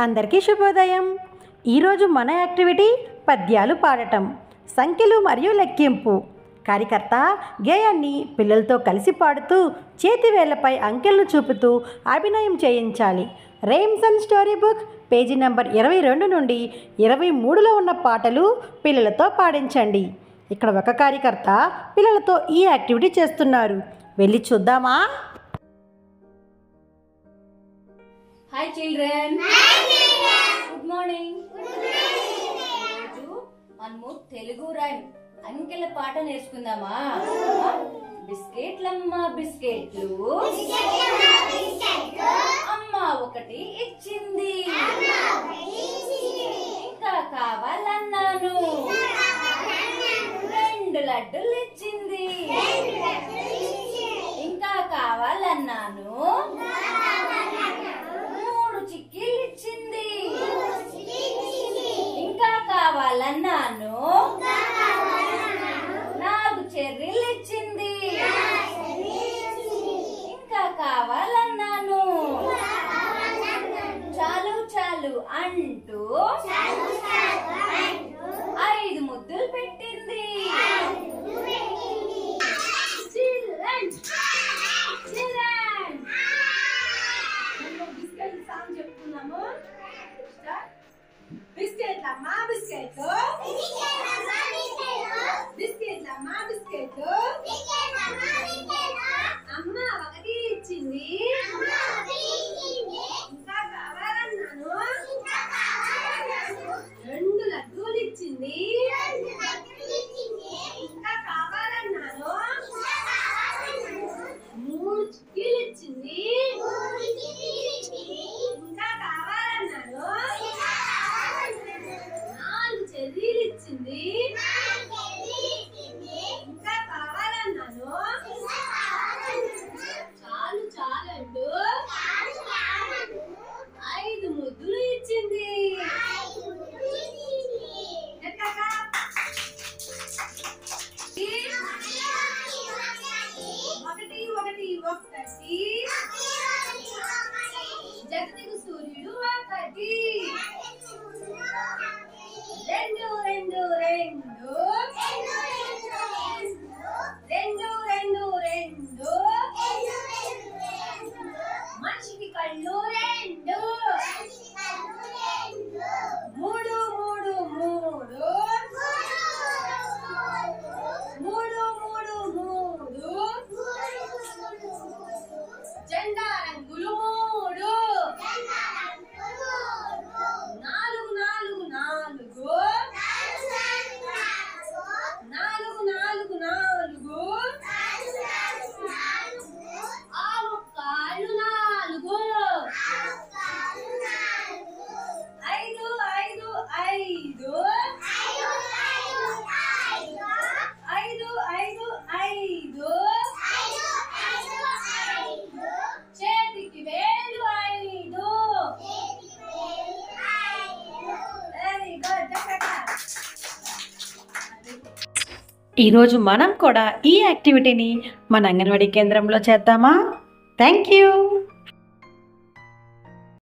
అందరికీ శుభోదయం. ఈరోజు మన యాక్టివిటీ పద్యాలు పాడటం, సంఖ్యలు మరియు లెక్కింపు. కార్యకర్త గేయాన్ని పిల్లలతో కలిసి పాడుతూ చేతి వేళ్లపై అంకెలను చూపుతూ అభినయం చేయించాలి. Rhymes and story book page number 22 నుండి 23లో ఉన్న పాటలు పిల్లలతో పాడించండి. ఇక్కడ ఒక కార్యకర్త పిల్లలతో ఈ యాక్టివిటీ చేస్తున్నారు. వెళ్ళి చూద్దామా? Hi children. Hi children. Good morning. ఈరోజు మనము తెలుగు రైమ్ అంకెల పాట నేర్చుకుందామా? బిస్కెట్లమ్మ బిస్కెట్లు అమ్మ ఒకటి ఇచ్చింది, ఇంకా కావాలన్నాను, 2 లడ్డులు ఇచ్చింది, ఇంకా కావాలన్నాను, 3 చిక్కీలు ఇచ్చింది, ఇంకా కావాలన్నాను, 4 చెర్రీలు ఇచ్చింది, ఇంకా కావాలన్నాను. చాలు చాలు అంటూ 5 ముద్దులు పెట్టింది. చెప్తున్నాము. బిస్కెట్లమ్మా బిస్కెట్లు, బిస్కెట్లమ్మా బిస్కెట్లు, అమ్మ ఒకటి ఇచ్చింది, ఇంకా కావాలన్నాను, 2 లడ్డూలు ఇచ్చింది, ఇంకా కావాలన్నాను, 3 చిక్కీలు ఇచ్చింది, ఇంకా కావాలన్నాను, 4 చెర్రీలు ఇచ్చింది, ఇంకా కావాలన్నాను. చాలు చాలంటూ 5 ముద్దులు ఇచ్చింది. ఒకటి ఒకటి ఒకటి జగతికి సూర్యుడు ఒకటి, 2 2 2 2 2 2 మనిషికి కళ్ళు 2, 3 3 3 జెండా రంగులు 3, 4 4 4 4 4 4 ఆవు కాళ్ళు 4, 5 5 5 5 5 5 చేతికి వేలు 5. Very good. ఈరోజు మనం కూడా ఈ యాక్టివిటీని మన అంగన్వాడీ కేంద్రంలో చేద్దామా? Thank you.